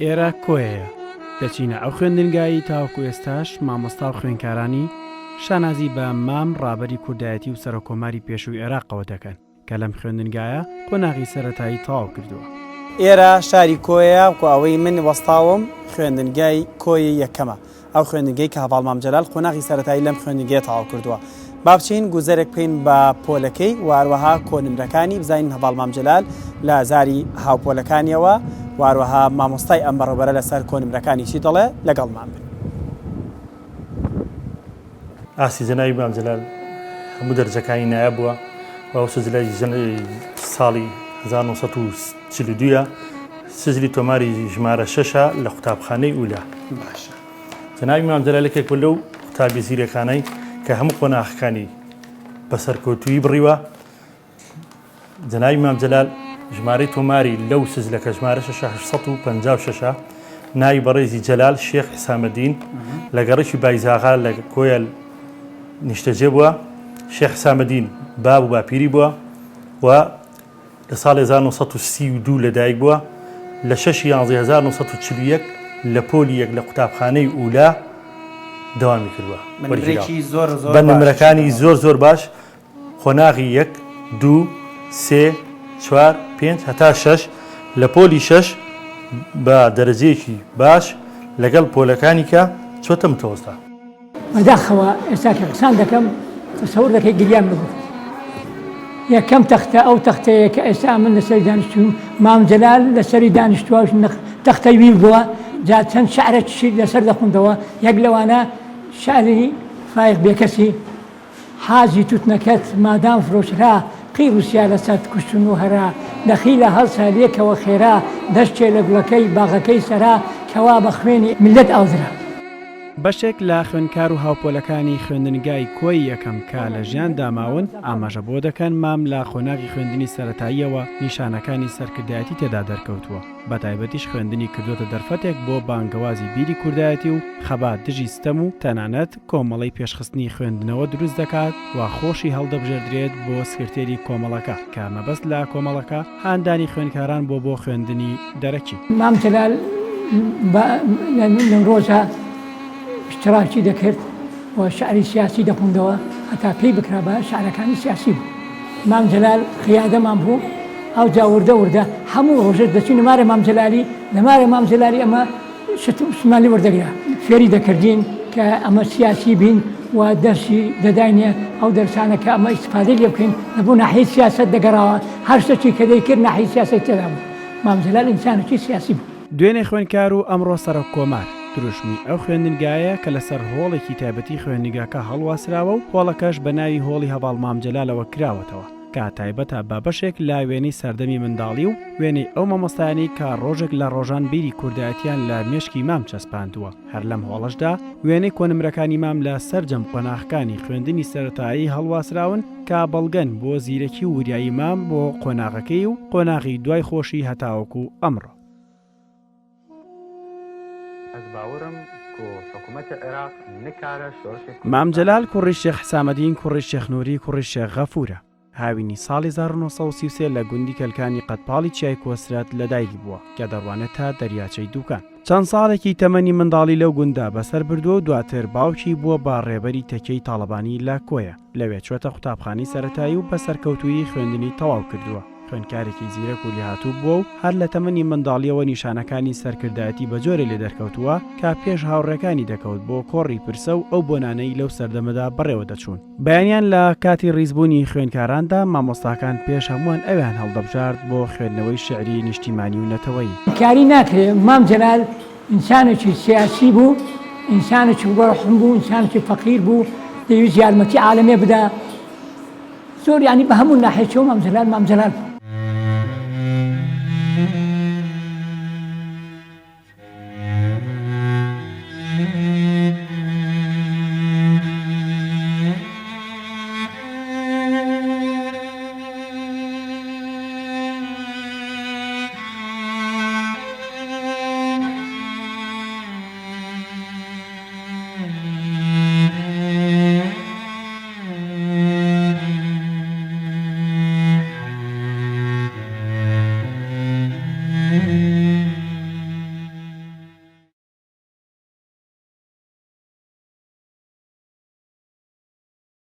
ئێرە کۆیەیە دەچینە ئەو خوێندنگایی تاوەکو ئێستاش مامۆستا و خوێندکارانی شانازی بە مام ڕابەری کوردایەتی و سەرۆکۆماری پێشووی عێراقەوە دەکەن کە لەم خوێندنگایە قۆناغی سەرەتایی تەواو کردووە. ئێرە شاری کۆیە و ئەوەی من وەستاوم خوێندنگای کۆی یەکەمە ئەو خوێندنگەی کە هەڤاڵ مام جەلال قۆناغی سەرەتایی لەم خوێندنگەیە تەواو کردووە. با بچین گوزەرێک بکەین بە پۆلەکەی واروەها کۆنمرەکانی بزانین هەڤاڵ مام جەلال لە زاری هاوپۆلەکانیەوە واروەها مامۆستای ئەم بەڕێوەبەرە لەسەر کۆنمرەکانی چی دەڵێ لەگەڵمان بن. ئاسی جەنابی مام جەلال هەموو دەرجەکانی نایە بووە و سجلای ساڵی 1942 سجلی تۆماری ژمارە 6 لە قوتابخانەی ئولا. جەنابی مام جەلالێکێک بوو لەو قوتابی زیرەکانەی کە هەموو قۆناغەکانی بەسەرکەوتووی بڕیوە. جەنابی مام جەلال ژمارەی تۆماری لەو سجلەکە ژمارە 656 ناوی بەڕێزی جەلال شێخ حسامەدین لە گەڕێکی بایزاغا لە کۆیە نیشتەجێ بووە. شێخ حسامەدین باب و باپیری بووە و لە ساڵی 1932 لەدایک بووە. لە 6 یانزەی 1941 لە پۆلی یەک لە قوتابخانەی ئولا دەوامی کردووە. بە نمرەکانی زۆر باش خۆناغی 1 2 3 4 5 هەتا 6 لە پۆلی 6 بە دەرەجەیەکی باش لەگەڵ پۆلەکانی کە چۆتە متەوەستا. بەداخەوە ئێستا کە قسان دەکەم تەسەوور دەکەی گریان ببوو. یەکەم تەختە ئەو تەختەیە کە ئێستا من لەسەری دانیشتووم مام جەلال لەسەری دانیشتووە تەختەی ویر بووە جا چەند شعرێکی لەسەر دەخوندەوە. یەک لەوانە شعری فایق بێکەسی حاجی توتنەکەت مادام فرۆشرا قی رووسیا لەسەر کوشتن و هەرا دەخی لە هەڵسا لێکەوە خێرا دەشتێ لە گوڵەکەی باغەکەی سەرا کەوا بە خوێنی ملت ئاوزرا. بەشێک لە خوێندکار و هاوپۆلەکانی خوێندنگای کۆی یەکەم کا لە ژیان داماون ئاماژە بۆ دەکەن مام لە خۆناغی خوێندنی سەرەتاییەوە نیشانەکانی سەرکردایەتی تێدا دەرکەوتووە. بەتایبەتیش خوێندنی کردوتە دەرفەتێک بۆ بانگەوازی بیری کوردایەتی و خەبات دژی ستەم و تەنانەت کۆمەڵی پێشخستنی خوێندنەوە دروست دەکات و خۆشی هەڵدەبژێردرێت بۆ سکرتێری کۆمەڵەکە کە مەبەست لە کۆمەڵەکە هاندانی خوێندکاران بۆ خوێندنی دەرەکی. مام جەلال لە ڕۆژە اشتراکی دەکرد و شعری سیاسی دەخوندەوە هەتا پێی بکرا بە شعرەکانی سیاسی بوو. مام جەلال قیادەمان بوو ئەو جا وردە هەموو ڕۆژێت دەچین لەمارە مام جەلالی لەمارە مام جەلالی ئەمە عوسمانی وەردەگرا فێری دەکردین کە ئەمە سیاسی بین و دەرسی دەداینێ ئەو دەرسانە کە ئەمە ئیستفادەی لێ بکەین لەبوو ناحیەی سیاست دەگەڕاوە هەر شتێکی کە دەیکرد ناحیەی سیاسی تێدا بوو. مام جەلال ئینسانێکی سیاسی بوو. دوێنێ خوێندکار و ئەمڕۆ سەرۆک کۆمار دروشمی ئەو خوێندنگایە کە لەسەر هۆڵێکی تایبەتی خوێندنگاکە هەڵواسراوە و هۆڵەکەش بە ناوی هۆڵی هەڤاڵ مام جەلالەوە کراوەتەوە کە تایبەتە بە بەشێک لا وێنەی سەردەمی منداڵی و وێنەی ئەو مامۆستایانی کە ڕۆژێک لە ڕۆژان بیری کوردایەتیان لە مێشکی مام چەسپاندووە. هەر لەم هۆڵەشدا وێنەی کۆنمرەکانی مام لە سەرجەم قۆناغەکانی خوێندنی سەرەتایی هەڵواسراون کە بەڵگەن بۆ زیرەکی و وریایی مام بۆ قۆناغەکەی و قۆناغی دوای خۆشی هەتاوەکو ئەمڕۆ. مام جەلال کوڕی شێخ حسامەدین کوڕی شێخ نووری کوڕی شێخ غەفورە. هاوینی ساڵی 1933 لە گوندی کەلکانی قەتپاڵی چای کۆسرات لەدایکی بووە کە دەڕوانێت تا دەریاچەی دووکان. چەند ساڵێکی تەمەنی منداڵی لەو گوندا بەسەر بردووە و دواتر باوکی بووە با ڕێبەری تەکەی تاڵەبانی لە کۆیە لەوێ چوەتە قوتابخانەی سەرەتایی و بەسەرکەوتووی خوێندنی تەواو کردووە. خوێندکارێکی زیرەک و لێهاتوو بووە و هەر لە تەمەنی منداڵیەوە نیشانەکانی سەرکردایەتی بەجۆرە لێ دەرکەوتووە کە پێش هاوڕێکانی دەکەوت بۆ کۆڕی پرسە و ئەو بۆنانەی لەو سەردەمەدا بەڕێوە دەچوون. بەیانیان لە کاتی ڕیزبوونی خوێندکاراندا مامۆستاکان پێش هەمووان ئەویان هەڵدەبژارد بۆ خوێندنەوەی شعری نیشتیمانی و نەتەوەیی. کاری ناکرێت مام جەلال ئینسانێکی سیاسی بوو ئینسانێکی بەڕەحم بوو ئینسانێکی فەقیر بوو دەیویست یارمەتی عالەمێ بدا زۆر یعنی بە هەموو ناحیەیەوە مام جەلال بوو.